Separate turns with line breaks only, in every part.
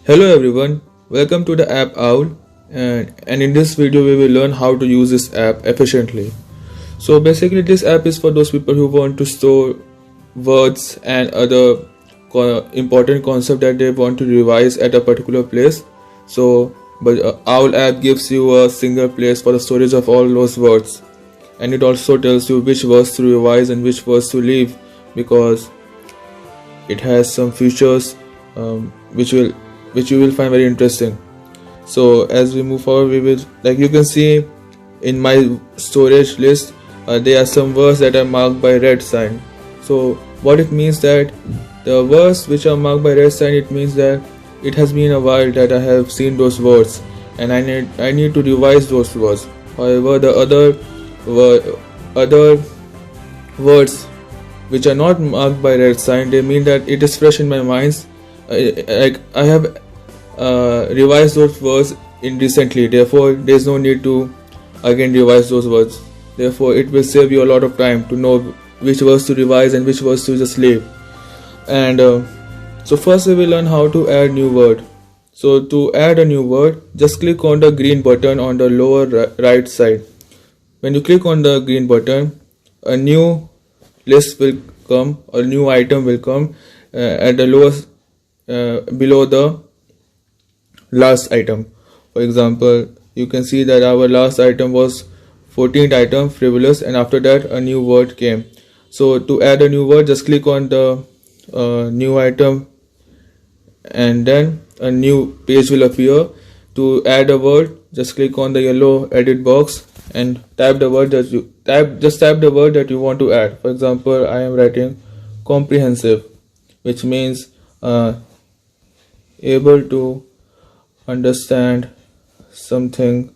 Hello everyone, welcome to the app Owl, and in this video we will learn how to use this app efficiently. So basically this app is for those people who want to store words and other important concept that they want to revise at a particular place. But Owl app gives you a single place for the storage of all those words, and it also tells you which words to revise and which words to leave, because it has some features which you will find very interesting. So as we move forward, we will, like you can see in my storage list, there are some words that are marked by red sign. So what it means that the words which are marked by red sign, it means that it has been a while that I have seen those words and I need to revise those words. However, the other words which are not marked by red sign, they mean that it is fresh in my mind. I have revised those words in recently, therefore there is no need to again revise those words. Therefore it will save you a lot of time to know which words to revise and which words to just leave. And so first we will learn how to add new word. So to add a new word, just click on the green button on the lower right side. When you click on the green button, a new list will come, a new item will come at the lowest below the last item. For example, you can see that our last item was 14th item, frivolous, and after that a new word came. So to add a new word, just click on the new item and then a new page will appear. To add a word, just click on the yellow edit box and type the word that you type the word that you want to add. For example, I am writing comprehensive, which means able to understand something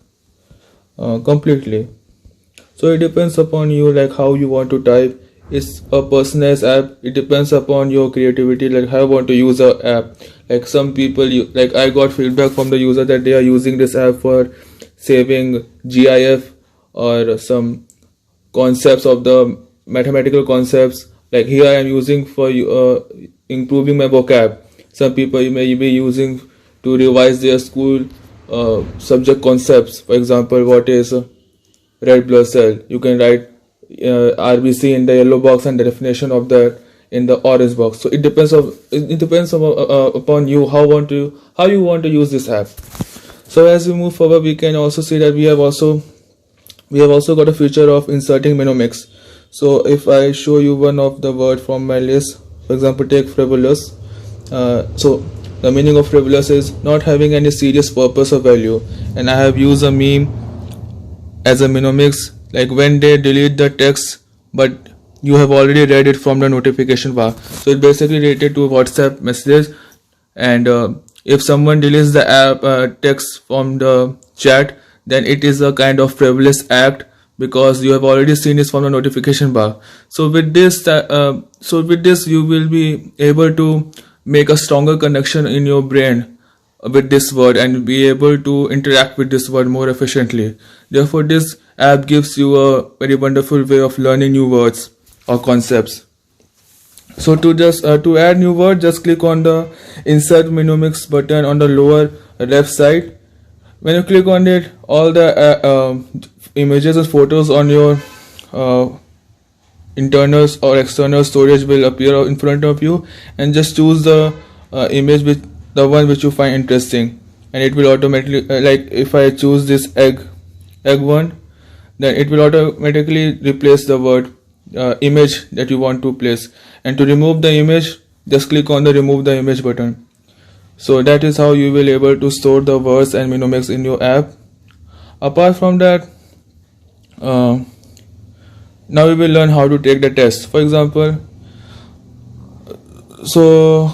completely. So it depends upon you, like how you want to type. It's a personalized app. It depends upon your creativity, like how you want to use a app. Like some people, like I got feedback from the user that they are using this app for saving GIF or some concepts of the mathematical concepts. Like here I am using for improving my vocab. Some people may be using to revise their school subject concepts. For example, what is red blood cell? You can write RBC in the yellow box and the definition of that in the orange box. So it depends upon you how you want to use this app. So as we move forward, we can also see that we have also got a feature of inserting mnemonics. So if I show you one of the word from my list, for example, take frivolous. So the meaning of frivolous is not having any serious purpose or value, and I have used a meme as a mnemonics, like when they delete the text but you have already read it from the notification bar. So it's basically related to WhatsApp messages, and if someone deletes the app text from the chat, then it is a kind of frivolous act because you have already seen this from the notification bar. So with this you will be able to make a stronger connection in your brain with this word and be able to interact with this word more efficiently. Therefore this app gives you a very wonderful way of learning new words or concepts. So to add new word, just click on the insert mnemonics button on the lower left side. When you click on it, all the images and photos on your internal or external storage will appear in front of you, and just choose the image with the one which you find interesting, and it will automatically like if I choose this egg one, then it will automatically replace the word image that you want to place. And to remove the image, just click on the remove the image button. So that is how you will able to store the words and mnemonics in your app. Apart from that, now we will learn how to take the test. For example, so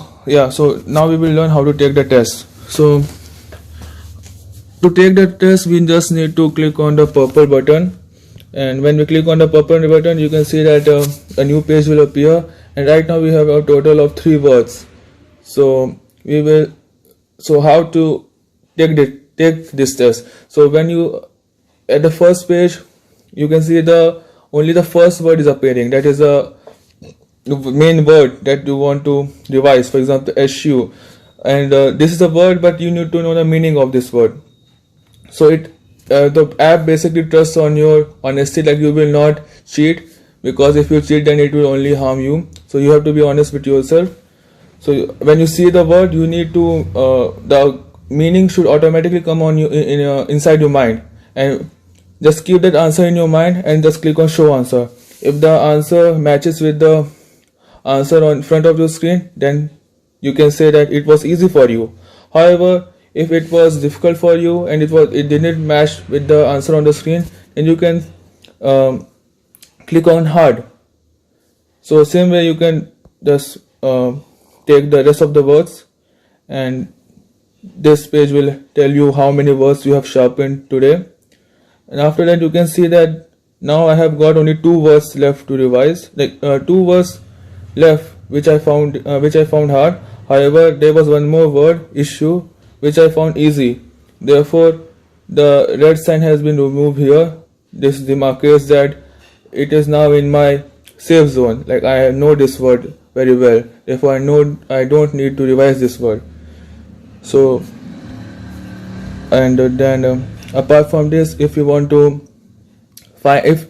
now we will learn how to take the test. So to take the test, we just need to click on the purple button, and when we click on the purple button, you can see that a new page will appear, and right now we have a total of 3 words. So how to take this test. So when you at the first page, you can see only the first word is appearing, that is a main word that you want to revise. For example, issue, and this is a word, but you need to know the meaning of this word. So the app basically trusts on your honesty, like you will not cheat, because if you cheat then it will only harm you. So you have to be honest with yourself. So when you see the word, you need to the meaning should automatically come on you inside your mind, and just keep that answer in your mind and just click on show answer. If the answer matches with the answer on front of your screen, then you can say that it was easy for you. However, if it was difficult for you and it didn't match with the answer on the screen, then you can um, click on hard. So same way you can just take the rest of the words, and this page will tell you how many words you have sharpened today. And after that you can see that now I have got only 2 words left to revise, like 2 words left which I found hard. However, there was one more word, issue, which I found easy. Therefore the red sign has been removed here. This demarcates that it is now in my safe zone, like I know this word very well, therefore I know I don't need to revise this word. So and then apart from this, if you want to find, if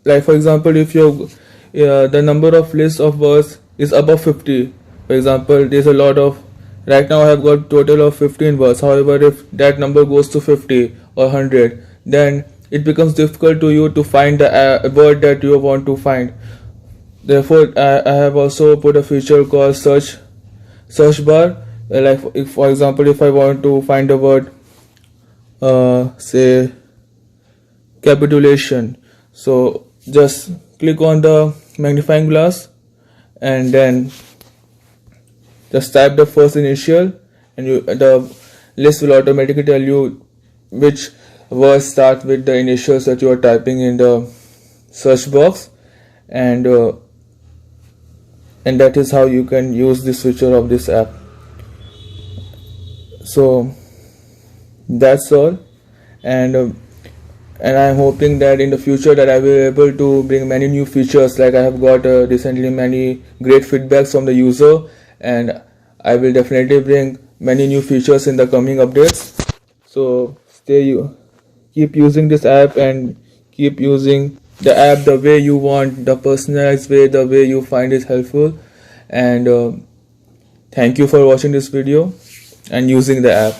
like for example, if you the number of list of words is above 50, for example there's a lot of, right now I have got total of 15 words. However, if that number goes to 50 or 100, then it becomes difficult to you to find the word that you want to find. Therefore I have also put a feature called search bar. Like if for example, if I want to find a word, say capitulation, so just click on the magnifying glass and then just type the first initial, and the list will automatically tell you which words start with the initials that you are typing in the search box, and that is how you can use this feature of this app. So that's all, and I'm hoping that in the future that I will be able to bring many new features. Like I have got recently many great feedbacks from the user, and I will definitely bring many new features in the coming updates. So keep using this app and keep using the app the way you want, the personalized way, the way you find it helpful. And thank you for watching this video and using the app.